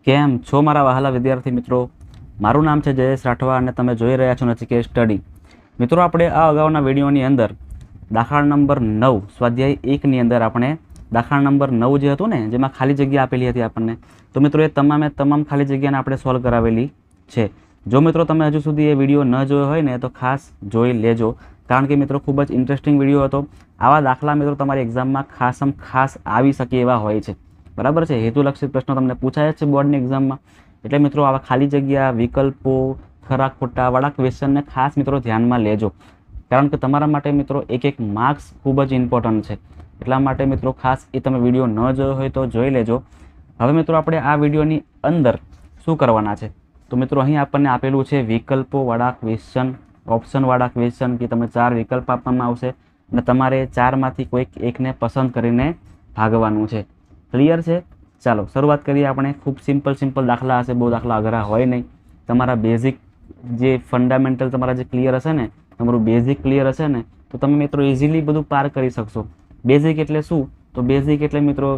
કેમ છો મારા વહાલા વિદ્યાર્થી મિત્રો? મારું નામ છે જયેશ રાઠવા અને તમે જોઈ રહ્યા છો નચિકેત સ્ટડી. મિત્રો, આપણે આ અગાઉના વિડીયોની અંદર દાખલા નંબર 9 સ્વાધ્યાય 1ની અંદર આપણે દાખલા નંબર 9 જે હતું ને, જેમાં ખાલી જગ્યા આપેલી હતી આપણને, તો મિત્રો એ તમામ ખાલી જગ્યાને આપણે સોલ્વ કરાવેલી છે. જો મિત્રો તમે હજુ સુધી એ વિડીયો ન જોયો હોય ને તો ખાસ જોઈ લેજો, કારણ કે મિત્રો ખૂબ જ ઇન્ટરેસ્ટિંગ વિડીયો હતો. આવા દાખલા મિત્રો તમારી એક્ઝામમાં ખાસ આવી શકે એવા હોય છે. બરાબર છે, હેતુલક્ષી પ્રશ્નો તમને પૂછાય જ છે બોર્ડની એક્ઝામમાં. એટલે મિત્રો આવા ખાલી જગ્યા, વિકલ્પો, ખરા ખોટા વાળા ક્વેશ્ચનને ખાસ મિત્રો ધ્યાનમાં લેજો, કારણ કે તમારા માટે મિત્રો એક માર્ક્સ ખૂબ જ ઇમ્પોર્ટન્ટ છે. એટલા માટે મિત્રો ખાસ એ તમે વિડીયો ન જોયો હોય તો જોઈ લેજો. હવે મિત્રો આપણે આ વિડીયોની અંદર શું કરવાના છે, તો મિત્રો અહીં આપણને આપેલું છે વિકલ્પોવાળા ક્વેશ્ચન, ઓપ્શનવાળા ક્વેશ્ચન, કે તમને 4 વિકલ્પ આપવામાં આવશે અને તમારે 4માંથી કોઈક એકને પસંદ કરીને ભાગવાનું છે. ક્લિયર છે? ચાલો શરૂઆત કરીએ આપણે. ખૂબ સિમ્પલ દાખલા હશે, બહુ દાખલા અઘરા હોય નહીં. તમારા બેઝિક જે ફંડામેન્ટલ તમારા જે ક્લિયર હશે ને, તમારું બેઝિક ક્લિયર હશે ને, તો તમે મિત્રો ઇઝીલી બધું પાર કરી શકશો. બેઝિક એટલે શું? તો બેઝિક એટલે મિત્રો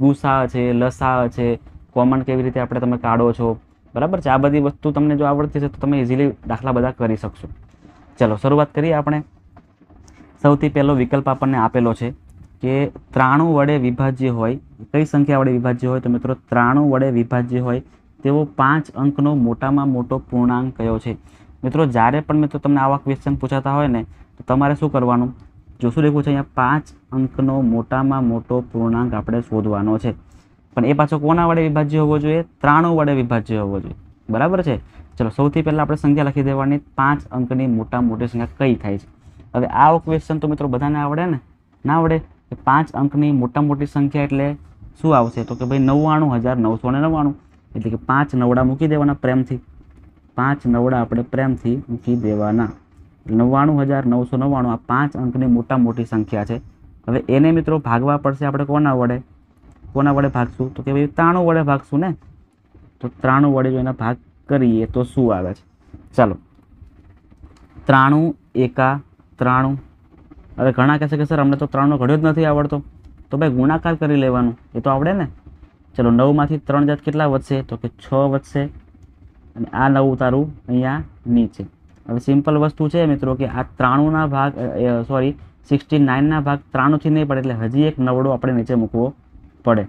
ગુસા છે, લસા છે, કોમન કેવી રીતે આપણે તમે કાઢો છો, બરાબર છે. આ બધી વસ્તુ તમને જો આવડતી છે તો તમે ઇઝીલી દાખલા બધા કરી શકશો. ચલો શરૂઆત કરીએ આપણે. સૌથી પહેલો વિકલ્પ આપણને આપેલો છે કે 93 વડે વિભાજ્ય હોય. કઈ સંખ્યા વડે વિભાજ્ય હોય? તો મિત્રો 93 વડે વિભાજ્ય હોય તેવો 5 અંકનો મોટામાં મોટો પૂર્ણાંક કયો છે? મિત્રો જ્યારે પણ મિત્રો તમને આવા ક્વેશ્ચન પૂછાતા હોય ને, તો તમારે શું કરવાનું? જો શું લખ્યું છે અહીંયા, 5 અંકનો મોટામાં મોટો પૂર્ણાંક આપણે શોધવાનો છે. પણ એ પાછો કોના વડે વિભાજ્ય હોવો જોઈએ? 93 વડે વિભાજ્ય હોવો જોઈએ. બરાબર છે. ચલો સૌથી પહેલાં આપણે સંખ્યા લખી દેવાની. 5 અંકની મોટા મોટી સંખ્યા કઈ થાય છે? હવે આવો ક્વેશ્ચન તો મિત્રો બધાને આવડે ને? ના આવડે. 5 અંકની મોટા મોટી સંખ્યા એટલે શું આવશે? તો કે ભાઈ 99,999. એટલે કે 5 નવડા મૂકી દેવાના પ્રેમથી. 5 નવડા આપણે પ્રેમથી મૂકી દેવાના. 99,999 આ 5 અંકની મોટા મોટી સંખ્યા છે. હવે એને મિત્રો ભાગવા પડશે આપણે કોના વડે? કોના વડે ભાગશું? તો કે ભાઈ 93 વડે ભાગશું ને. તો 93 વડે જો એના ભાગ કરીએ તો શું આવે છે? ચાલો 93 એકા 93. હવે ઘણા કહેશે કે સર અમને તો 3નો ઘડ્યો જ નથી આવડતો. તો ભાઈ ગુણાકાર કરી લેવાનું, એ તો આવડે ને. ચલો 9માંથી 3 જાત કેટલા વધશે? તો કે 6 વધશે. અને આ 9 તારું અહીંયા નીચે. હવે સિમ્પલ વસ્તુ છે મિત્રો કે આ 93ના ભાગ 69ના ભાગ 93થી નહીં પડે, એટલે હજી એક નવડો આપણે નીચે મૂકવો પડે.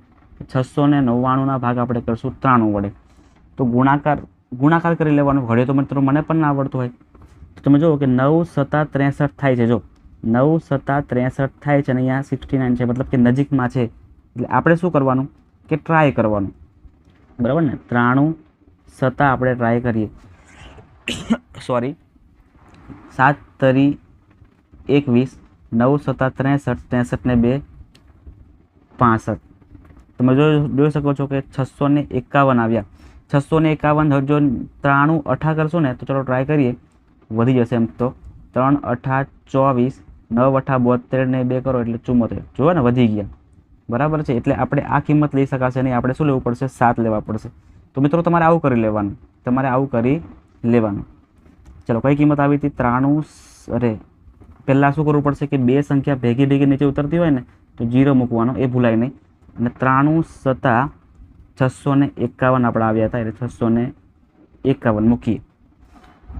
699ના ભાગ આપણે કરશું 93 વડે. તો ગુણાકાર કરી લેવાનું. ઘડ્યો તો મિત્રો મને પણ ના આવડતું હોય. તો તમે જુઓ કે 9 × 7 = 63 થાય છે. જો 9 × 7 = 63 થાય છે અને અહીંયા 69 છે, મતલબ કે નજીકમાં છે. એટલે આપણે શું કરવાનું કે ટ્રાય કરવાનું, બરાબર ને. 93 7 આપણે ટ્રાય કરીએ. 7 તરી 21, 9 × 7 = 63, 63 ને 2 65. તમે જોઈ શકો છો કે 651 આવ્યા. 651 જો 93 8 કરશો ને, તો ચલો ટ્રાય કરીએ, વધી જશે એમ તો. 3 × 8 = 24, 9 × 8 = 72 ને 2 કરો એટલે 74. જુઓ ને, વધી ગયા. બરાબર છે. એટલે આપણે આ કિંમત લઈ શકાશે નહીં, આપણે શું લેવું પડશે? 7 લેવા પડશે. તો મિત્રો તમારે આવું કરી લેવાનું. ચલો કઈ કિંમત આવી હતી? 93. પહેલાં શું કરવું પડશે કે બે સંખ્યા ભેગી નીચે ઉતરતી હોય ને તો 0 મૂકવાનો, એ ભૂલાય નહીં. અને 93 + 651 આપણે આવ્યા હતા, એટલે 651 મૂકીએ.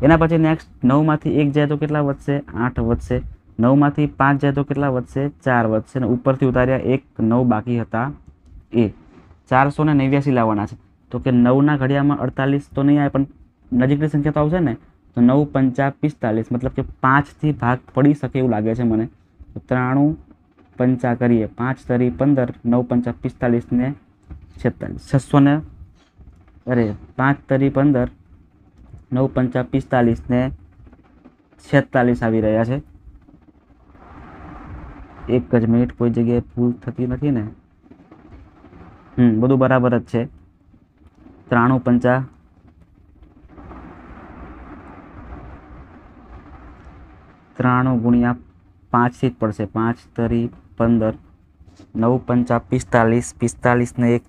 એના પછી નેક્સ્ટ 9માંથી 1 જાય તો કેટલા વધશે? 8 વધશે. 9માંથી 5 જાય તો કેટલા વધશે? 4 વધશે. અને ઉપરથી ઉતાર્યા 1 9 બાકી હતા એ 489 લાવવાના છે. તો કે 9ના ઘડિયામાં 48 તો નહીં આવે, પણ નજીકની સંખ્યા તો આવશે ને. તો 9 × 5 = 45, મતલબ કે 5થી ભાગ પડી શકે એવું લાગે છે મને. તો 93 5 કરીએ, 5 તરી 15, 9 × 5 = 45 ને 46. 5 તરી 15, 9 × 5 = 45 ને 46 આવી રહ્યા છે. એક જ મિનિટ, કોઈ જગ્યાએ ભૂલ થતી નથી ને? બધું બરાબર જ છે. 93 × 5 5થી જ પડશે. 5 તરી 15, 9 × 5 = 45, 45 ને 1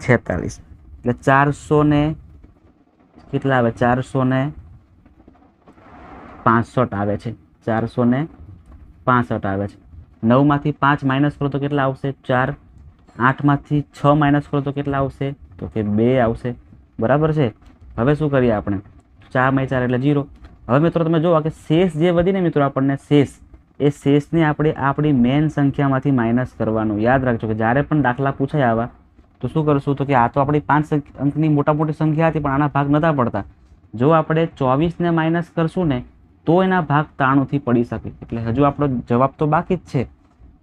46. એટલે 400 ને કેટલા આવે? 465 આવે છે. 465 આવે છે. 9માંથી 5 માઇનસ કરો તો કેટલા આવશે? 4 8માંથી 6 માઇનસ કરો તો કેટલા આવશે? તો કે 2 આવશે, બરાબર છે. હવે શું કરીએ આપણે? 4 × 4 એટલે 0. હવે મિત્રો તમે જુઓ કે શેષ જે વધીને મિત્રો આપણને શેષ, એ શેષને આપણે આપણી મેન સંખ્યામાંથી માઇનસ કરવાનું. યાદ રાખજો કે જ્યારે પણ દાખલા પૂછાય આવા તો શું કરશું? તો કે આ તો આપણી 5 અંકની મોટા મોટી સંખ્યા હતી, પણ આના ભાગ નહોતા પડતા. જો આપણે 24ને માઇનસ કરશું ને તો એના ભાગ 93થી પડી શકે. એટલે હજુ આપણો જવાબ તો બાકી જ છે.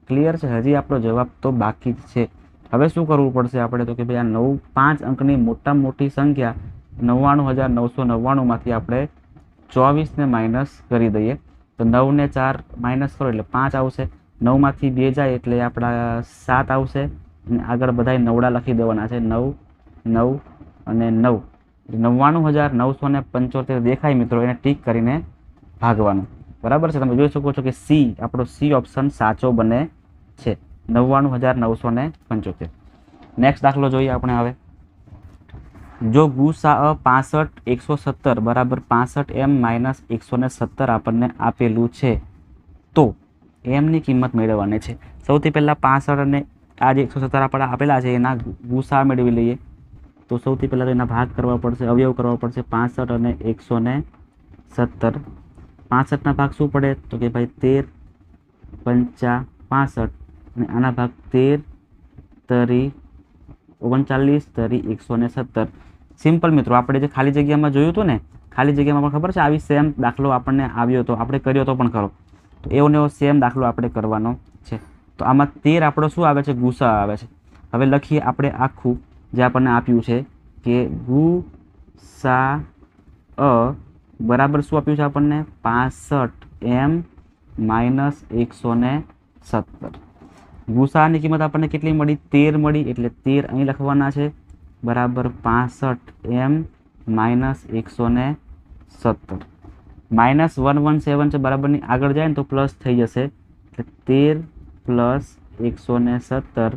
ક્લિયર છે? હજી આપણો જવાબ તો બાકી જ છે. હવે શું કરવું પડશે આપણે? તો કે ભાઈ આ 5 અંકની મોટામાં મોટી સંખ્યા 99,999માંથી આપણે 24ને માઇનસ કરી દઈએ. તો 9 ને 4 માઇનસ કરો એટલે 5 આવશે. 9માંથી 2 જાય એટલે આપણા 7 આવશે. અને આગળ બધાય નવડા લખી દેવાના છે. 9, 9 અને 9. 99,975 દેખાય મિત્રો, એને ટીક કરીને ભાગવાનું. બરાબર છે? તમે જોઈ શકો છો કે સી, આપણો સી ઓપ્શન સાચો બને છે. 99,975. નેક્સ્ટ દાખલો જોઈએ આપણે હવે. જો ગુસાઅ 65 117 બરાબર 65m - 117 આપણને આપેલું છે તો એમની કિંમત મેળવવાની છે. સૌથી પહેલાં 65 અને આ જે 117 આપણે આપેલા છે એના ગુસા મેળવી લઈએ. તો સૌથી પહેલાં તો એના ભાગ કરવા પડશે, અવયવ કરવા પડશે. 65 અને 117. 65ના ભાગ શું પડે? તો કે ભાઈ 13, 5 65 અને આના ભાગ 13 તરી 39 તરી 117. સિમ્પલ મિત્રો, આપણે જે ખાલી જગ્યામાં જોયું હતું ને, ખાલી જગ્યામાં પણ ખબર છે આવી સેમ દાખલો આપણને આવ્યો હતો, આપણે કર્યો તો પણ ખરો. તો એવો ને એવો સેમ દાખલો આપણે કરવાનો છે. તો આમાં 13 આપણો શું આવે છે? ગુસા આવે છે. હવે લખીએ આપણે આખું જે આપણને આપ્યું છે કે ગુસા બરાબર શું આપ્યું છે આપણને? 65m - 117. ગુસાની કિંમત આપણને કેટલી મળી? 13 મળી. એટલે 13 અહીં લખવાના છે બરાબર 65m - 117. -117 છે બરાબરની આગળ જાય ને તો પ્લસ થઈ જશે. એટલે 13 + 117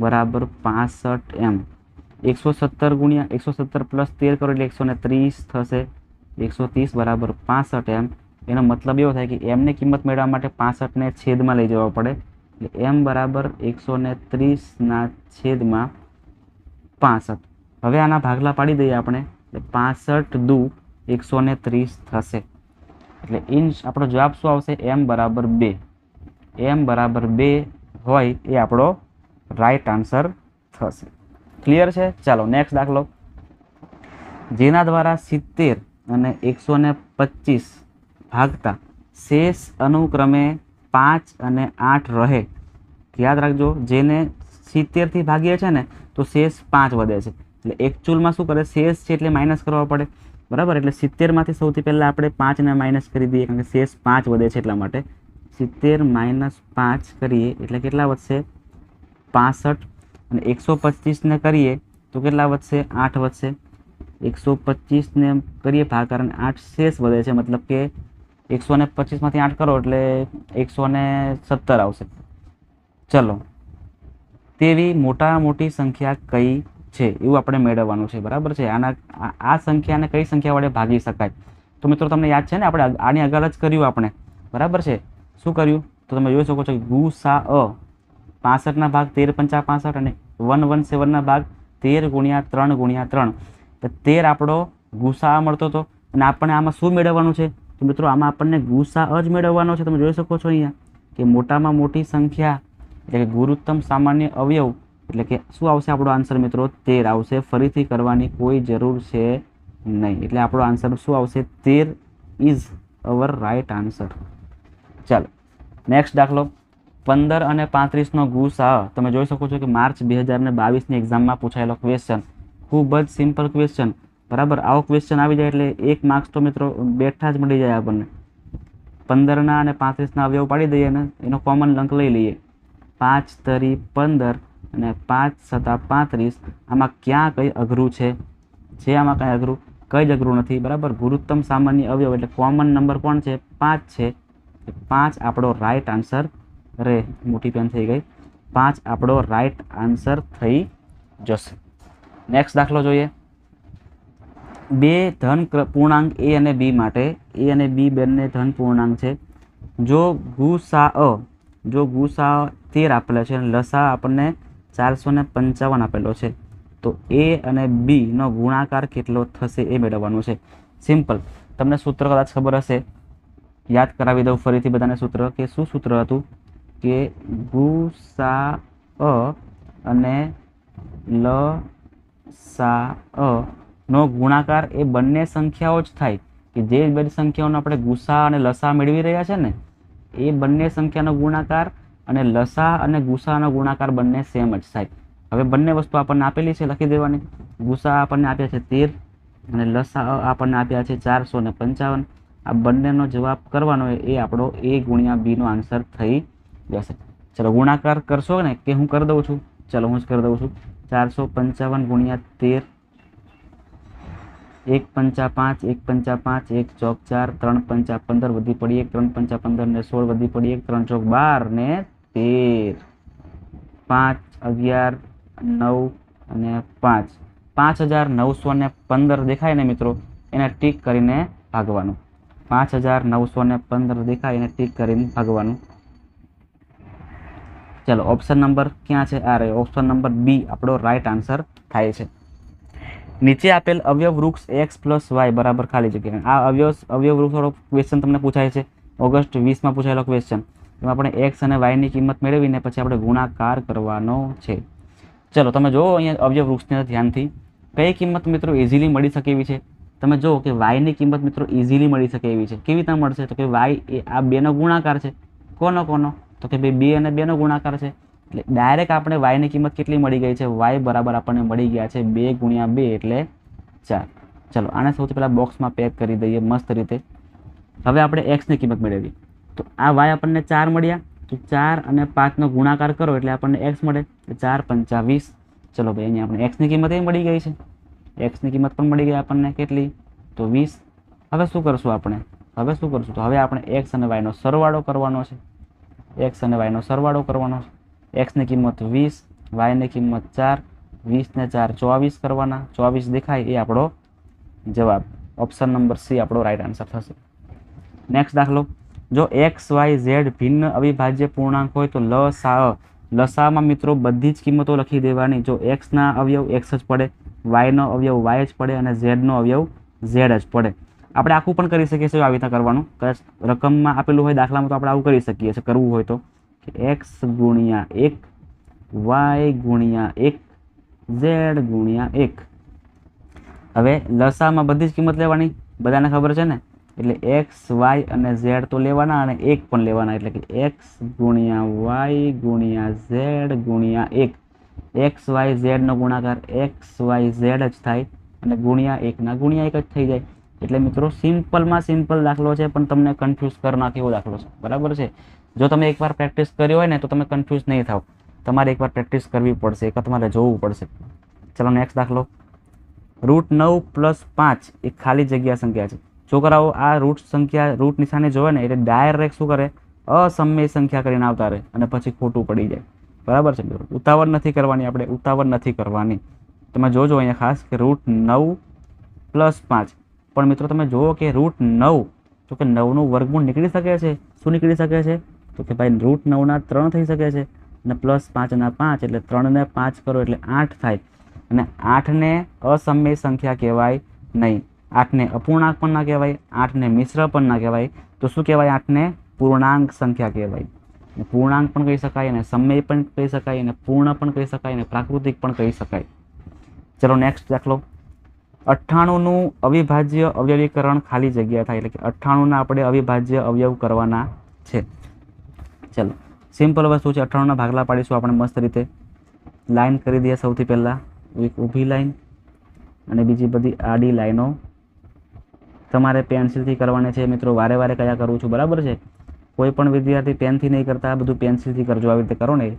બરાબર 65m. 117 ગુણ્યા 117 + 13 કરો એટલે 130 થશે. 130 બરાબર 65m. એનો મતલબ એવો થાય કે એમની કિંમત મેળવવા માટે 65ને છેદમાં લઈ જવા પડે. એટલે m બરાબર 130 છેદમાં 65. હવે આના ભાગલા પાડી દઈએ આપણે. એટલે 65 દુ 130 થશે. એટલે આપણો જવાબ શું આવશે? m બરાબર 2. m બરાબર 2 હોય એ આપણો રાઈટ આન્સર થશે. ક્લિયર છે? ચાલો નેક્સ્ટ દાખલો. જેના દ્વારા 70 અને 125 ભાગતા શેષ અનુક્રમે 5 અને 8 રહે. યાદ રાખજો, જેને 70થી ભાગીએ છે ને તો શેષ 5 વધે છે. એટલે એકચ્યુઅલમાં શું કરે? શેષ છે એટલે માઇનસ કરવા પડે, બરાબર? એટલે 70માંથી સૌથી પહેલાં આપણે 5ને માઇનસ કરી દઈએ, કારણ કે શેષ 5 વધે છે એટલા માટે. 70 - 5 કરીએ એટલે કેટલા વધશે? 65. અને 125ને કરીએ તો કેટલા વધશે? 8 વધશે. 125ને કરીએ ભાગાકાર અને 8 શેષ વધે છે, મતલબ કે 125માંથી 8 કરો એટલે 117 આવશે. ચલો, તેવી મોટી સંખ્યા કઈ છે એવું આપણે મેળવવાનું છે, બરાબર છે? આ સંખ્યાને કઈ સંખ્યા વડે ભાગી શકાય? તો મિત્રો તમને યાદ છે ને, આપણે આની આગળ જ કર્યું આપણે, બરાબર છે? શું કર્યું? તો તમે જોઈ શકો છો કે ગુસાઅ 65ના ભાગ 13 × 5 = 65 અને 117ના ભાગ 13 × 3 × 3. તો 13 આપણો ગુસા મળતો હતો. અને આપણને આમાં શું મેળવવાનું છે? તો મિત્રો આમાં આપણને ગુસા જ મેળવવાનો છે. તમે જોઈ શકો છો અહીંયા કે મોટામાં મોટી સંખ્યા એટલે કે ગુરુત્તમ સામાન્ય અવયવ એટલે કે શું આવશે આપણો આન્સર મિત્રો? 13 આવશે. ફરીથી કરવાની કોઈ જરૂર છે નહીં. એટલે આપણો આન્સર શું આવશે? 13 ઇઝ અવર રાઈટ આન્સર. ચાલો નેક્સ્ટ દાખલો. 15 અને 35નો ગુસા. તમે જોઈ શકો છો કે માર્ચ 2022ની એક્ઝામમાં પૂછાયેલો ક્વેશ્ચન. ખૂબ જ સિમ્પલ ક્વેશ્ચન, બરાબર? આવો ક્વેશ્ચન આવી જાય એટલે 1 માર્ક્સ તો મિત્રો બેઠા જ મળી જાય આપણને. 15ના અને 35ના અવયવ પાડી દઈએ અને એનો કોમન અંક લઈ લઈએ. 5 તરી 15 અને 5 × 35. આમાં ક્યાં કઈ અઘરું છે? આમાં કઈ અઘરું? કંઈ જ અઘરું નથી, બરાબર? ગુરુત્તમ સામાન્ય અવયવ એટલે કોમન નંબર કોણ છે? 5 છે. 5 આપણો રાઈટ આન્સર રે. મોટી પેન થઈ ગઈ. 5 આપણો રાઈટ આન્સર થઈ જશે. નેક્સ્ટ દાખલો જોઈએ. 2 ધન પૂર્ણાંક a અને b માટે, a અને b બંને ધન પૂર્ણાંક છે. જો ગુસાઅ 13 આપેલા છે અને લસા આપણને 455 આપેલો છે, તો એ અને બીનો ગુણાકાર કેટલો થશે એ મેળવવાનું છે. સિમ્પલ. તમને સૂત્ર કદાચ ખબર હશે, યાદ કરાવી દઉં ફરીથી બધાને સૂત્ર, કે શું સૂત્ર હતું, કે ગુસા અને લસા નો ગુણાકાર એ બંને સંખ્યાઓ જ થાય, કે જે બધી સંખ્યાઓનો આપણે ગુસા અને લસા મેળવી રહ્યા છે ને એ બંને સંખ્યાનો ગુણાકાર અને લસા અને ગુસાનો ગુણાકાર બંને સેમ જ થાય. હવે બંને વસ્તુ આપણને આપેલી છે, લખી દેવાની. ગુસા આપણને આપ્યા છે 13 અને લસા આપણને આપ્યા છે 455. આ બંનેનો જવાબ કરવાનો એ આપણો A ગુણ્યા B નો આન્સર થઈ જશે. ચલો ગુણાકાર કરશો ને, કે હું કરી દઉં છું? ચલો હું જ કરી દઉં છું. 455 ગુણ્યા 13, 1 પંચા 5, 1 પંચા 5, 1 ચોક 4, 3 પંચા 15 વધી પડી 1, 3 પંચા 15 ને 16 વધી પડી 1, 3 ચોક 12 ને 13, 5, 11, 9 અને 5. 5915 દેખાય ને મિત્રો, એને ટીક કરીને ભાગવાનું. 5915 દેખાય એને ટીક કરીને ભાગવાનું. ચલો ઓપ્શન નંબર ક્યાં છે? આ રહ્યો ઓપ્શન નંબર બી આપણો રાઈટ આન્સર થાય છે. નીચે આપેલ અવયવ વૃક્ષ x પ્લસ વાય બરાબર ખાલી જગ્યા. આ અવયવ વૃક્ષ વાળો ક્વેશ્ચન તમને પૂછાય છે, ઓગસ્ટ 20માં પૂછાયેલો ક્વેશ્ચન. એમાં આપણે x અને y ની કિંમત મેળવીને પછી આપણે ગુણાકાર કરવાનો છે. ચલો તમે જુઓ અહીંયા અવયવ વૃક્ષને ધ્યાનથી, કઈ કિંમત મિત્રો ઇઝીલી મળી શકે એવી છે? તમે જુઓ કે y ની કિંમત મિત્રો ઇઝીલી મળી શકે એવી છે. કેવી રીતે મળશે? તો કે y એ આ બેનો ગુણાકાર છે. કોનો? તો કે ભાઈ 2 અને 2 નો ગુણાકાર છે. એટલે ડાયરેક્ટ આપણે y ની કિંમત કેટલી મળી ગઈ છે? y બરાબર આપણને મળી ગયા છે 2 ગુણ્યા 2 એટલે 4. ચલો આને સૌથી પહેલા બોક્સમાં પેક કરી દઈએ મસ્ત રીતે. હવે આપણે x ની કિંમત મેળવીએ. તો આ y આપણને 4 મળ્યા, તો 4 અને 5 નો ગુણાકાર કરો એટલે આપણને x મળે, 4 પંચા 20. ચલો ભાઈ અહીંયા આપણે x ની કિંમત એ મળી ગઈ છે. x ની કિંમત પણ મળી ગઈ આપણને કેટલી? તો 20. હવે શું કરશું આપણે? તો હવે આપણે x અને y નો સરવાળો કરવાનો છે. x અને y નો સરવાળો કરવાનો છે. x ની કિંમત 20, y ની કિંમત 4, 20 ને 4 24 કરવાના. 24 દેખાય એ આપણો જવાબ. ઓપ્શન નંબર સી આપણો રાઈટ આન્સર થશે. નેક્સ્ટ દાખલો, જો x, y, z ભિન્ન અવિભાજ્ય પૂર્ણાંક હોય તો લસામાં મિત્રો બધી જ કિંમતો લખી દેવાની. જો x ના અવયવ x જ પડે, y નો અવયવ y જ પડે અને z નો અવયવ z જ પડે. આપણે આખું પણ કરી શકીએ છીએ આવી રીતના કરવાનું. કદાચ રકમમાં આપેલું હોય દાખલામાં તો આપણે આવું કરી શકીએ છીએ કરવું હોય તો, કે x ગુણ્યા 1, y ગુણ્યા 1, z ગુણ્યા 1. હવે લસામાં બધી જ કિંમત લેવાની, બધાને ખબર છે ને, એટલે x, y અને z તો લેવાના અને 1 પણ લેવાના. એટલે કે x ગુણ્યા y ગુણ્યા z ગુણ્યા 1. x, y, z નો ગુણાકાર x, y, z જ થાય અને ગુણ્યા 1 ના ગુણ્યા 1 જ થઈ જાય. એટલે મિત્રો સિમ્પલમાં સિમ્પલ દાખલો છે, પણ તમને કન્ફ્યુઝ કરી નાખે એવો દાખલો છે. બરાબર છે? જો તમે એકવાર પ્રેક્ટિસ કરી હોય ને તો તમે કન્ફ્યુઝ નહીં થાવ. તમારે એકવાર પ્રેક્ટિસ કરવી પડશે, એકવાર તમારે જોવું પડશે. ચલો નેક્સ્ટ દાખલો, √9 + 5 એ ખાલી જગ્યા સંખ્યા છે. છોકરાઓ આ રૂટ નિશાની જોવે ને એટલે ડાયરેક્ટ શું કરે? અસમય સંખ્યા કરીને આવતા રહે અને પછી ખોટું પડી જાય. બરાબર છે? ઉતાવળ નથી કરવાની, આપણે ઉતાવળ નથી કરવાની. તમે જોજો અહીંયા ખાસ કે √9 + 5. પણ મિત્રો તમે જુઓ કે √9, તો કે 9 નું વર્ગમૂળ નીકળી શકે છે. શું નીકળી શકે છે? તો કે ભાઈ √9 ના 3 થઈ શકે છે અને +5 ના 5, એટલે 3 ને 5 કરો એટલે 8 થાય. અને 8 ને અસમય સંખ્યા કહેવાય નહીં. 8 ને અપૂર્ણાંક પણ ના કહેવાય, 8 ને મિશ્ર પણ ના કહેવાય. તો શું કહેવાય? 8 ને પૂર્ણાંક સંખ્યા કહેવાય. પૂર્ણાંક પણ કહી શકાય, અને સમય પણ કહી શકાય, અને પૂર્ણ પણ કહી શકાય, અને પ્રાકૃતિક પણ કહી શકાય. ચલો નેક્સ્ટ દાખલો, 98 નું અવિભાજ્ય અવયવીકરણ ખાલી જગ્યા થાય. એટલે કે 98 ના આપણે અવિભાજ્ય અવયવ કરવાના છે. ચલો સિમ્પલ વસ્તુ છે. 98 ના ભાગલા પાડીશું આપણે મસ્ત રીતે. લાઈન કરી દઈએ સૌથી પહેલા, એક ઊભી લાઈન અને બીજી બધી આડી લાઈનો તમારે પેન્સિલથી કરવાની છે. મિત્રો વારે વારે કયા કરું છું, બરાબર છે? કોઈ પણ વિદ્યાર્થી પેનથી નહીં કરતા, આ બધું પેન્સિલથી કરજો. આવી રીતે કરો ને.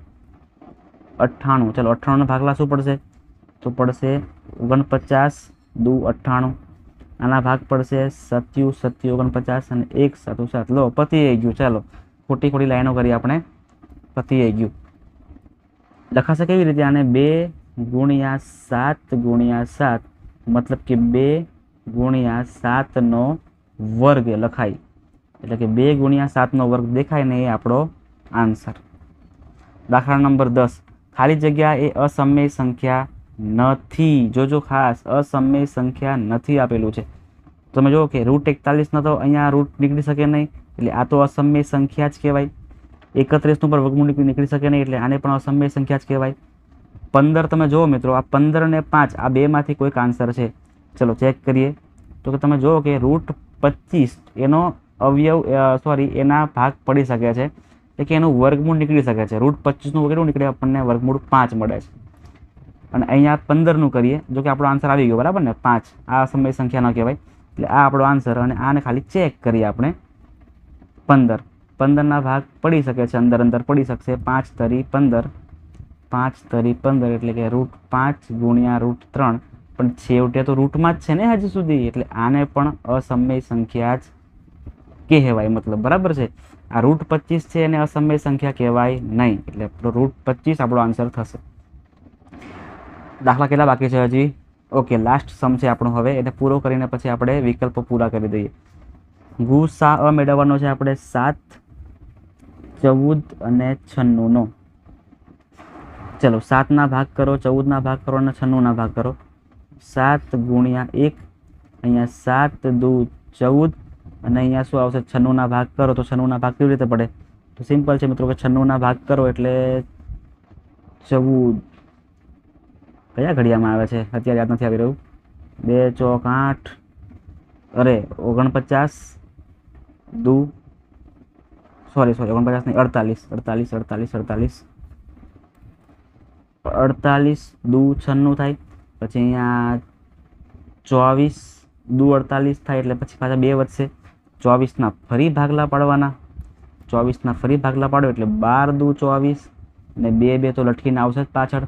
98. ચલો 98 ના ભાગલા શું પડશે? તો પડશે 49 × 2 = 98. આના ભાગ પડશે 7 × 7 = 49 અને 1 7 × 7. લો પતી ગયું. ચાલો ખોટી લાઈનો કરી આપણે, પતી ગયું. લખાશે કેવી રીતે? આને 2 × 7 × 7, મતલબ કે 2 × 7 નો વર્ગ લખાય. એટલે કે 2 × 7 નો વર્ગ દેખાય ને એ આપણો આન્સર. દાખલા નંબર 10, ખાલી જગ્યા એ અસમય સંખ્યા નથી. જોજો ખાસ, અસમય સંખ્યા નથી આપેલું છે. તમે જુઓ કે √41 તો અહીંયા રૂટ નીકળી શકે નહીં, એટલે આ તો અસમય સંખ્યા જ કહેવાય. 31 પર વર્ગમૂળ નીકળી શકે નહીં, એટલે આને પણ અસમય સંખ્યા જ કહેવાય. 15 તમે જુઓ મિત્રો, આ 15 અને 5 આ બેમાંથી કોઈક આન્સર છે. ચલો ચેક કરીએ તો કે તમે જુઓ કે √25 એનો અવયવ એના ભાગ પડી શકે છે, એટલે કે એનું વર્ગમૂળ નીકળી શકે છે. √25નું કેટલું નીકળે? આપણને વર્ગમૂળ 5 મળે છે. અને અહીંયા 15નું કરીએ, જો કે આપણો આન્સર આવી ગયો બરાબર ને, 5. આ અસમય સંખ્યા ન કહેવાય, એટલે આ આપણો આન્સર. અને આને ખાલી ચેક કરીએ આપણે. 15ના ભાગ પડી શકે છે, અંદર પડી શકશે. 5 તરી 15, 5 તરી 15 એટલે કે √5 ગુણ્યા √3, પણ છેવટે તો રૂટમાં જ છે ને હજી સુધી, એટલે આને પણ અસમય સંખ્યા જ કહેવાય. મતલબ બરાબર છે, આ √25 છે એને અસમય સંખ્યા કહેવાય નહીં, એટલે √25 આપણો આન્સર થશે. દાખલા કેટલા બાકી છે હજી? ઓકે, લાસ્ટ સમ છે આપણો. હવે એને પૂરો કરીને પછી આપણે વિકલ્પો પૂરા કરી દઈએ. ગુસા મેળવવાનો છે આપણે 7, 14 અને 96નો. ચલો 7ના ભાગ કરો, 14ના ભાગ કરો અને 96ના ભાગ કરો. 7 ગુણ્યા 1, અહીંયા 7 દુ 14, અને અહીંયા શું આવશે? 96ના ભાગ કરો. તો 96ના ભાગ કેવી રીતે પડે? તો સિમ્પલ છે મિત્રો કે 96ના ભાગ કરો એટલે 14 કયા ઘડિયામાં આવે છે અત્યારે યાદ નથી આવી રહ્યું. 2 ચોક 8, અરે 49 દુ 49 નહીં 48 દુ 96 થાય. પછી અહીંયા 24 દુ 48 થાય, એટલે પછી પાછા 2 વધશે. 24ના ફરી ભાગલા પાડવાના, 24ના ફરી ભાગલા પાડો એટલે 12 દુ 24, અને 2 તો લટકીને આવશે જ પાછળ.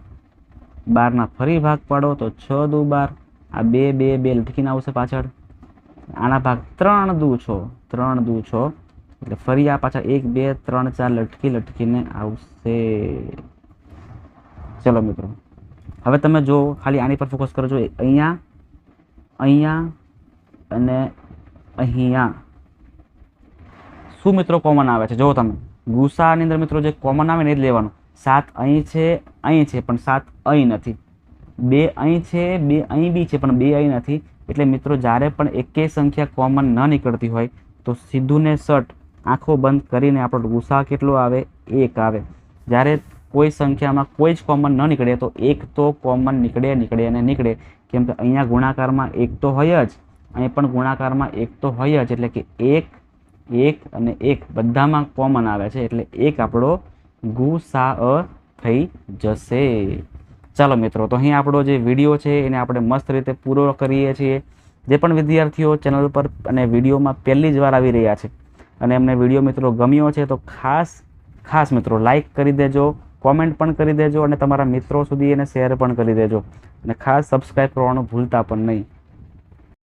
12ના ફરી ભાગ પાડો તો 6 દુ 12, આ 2 લટકીને આવશે પાછળ. આના ભાગ 3 દુ 6, 3 દુ 6, એટલે ફરી આ પાછળ 1 2 3 4 લટકીને આવશે. ચલો મિત્રો, હવે તમે જો ખાલી આની પર ફોકસ કરજો. અહીંયા અને અહીંયા શું મિત્રો કોમન આવે છે? જો તમે ગુસાની અંદર મિત્રો જે કોમન આવે ને એ જ લેવાનું. 7 અહીં છે પણ 7 અહીં નથી. 2 અહીં છે, 2 અહીં બી છે પણ 2 અહીં નથી. એટલે મિત્રો જ્યારે પણ એકેય સંખ્યા કોમન ન નીકળતી હોય તો સીધું ને શટ આંખો બંધ કરીને આપણો ગુસા કેટલો આવે? 1 આવે. જ્યારે કોઈ સંખ્યામાં કોઈ જ કોમન ન નીકળે તો 1 તો કોમન નીકળે. કેમ કે અહીંયા ગુણાકારમાં 1 તો હોય જ, અહીં પણ ગુણાકારમાં 1 તો હોય જ, એટલે કે 1 અને 1 બધામાં કોમન આવે છે, એટલે 1 આપણો ગુસા થઈ જશે. ચાલો મિત્રો, તો અહીં આપણો જે વિડીયો છે એને આપણે મસ્ત રીતે પૂરો કરીએ છીએ. જે પણ વિદ્યાર્થીઓ ચેનલ પર અને વિડીયોમાં પહેલી જ વાર આવી રહ્યા છે અને એમને વિડીયો મિત્રો ગમ્યો છે તો ખાસ મિત્રો લાઈક કરી દેજો, કોમેન્ટ પણ કરી દેજો, અને તમારા મિત્રો સુધી એને શેર પણ કરી દેજો, અને ખાસ સબસ્ક્રાઈબ કરવાનું ભૂલતા પણ નહીં.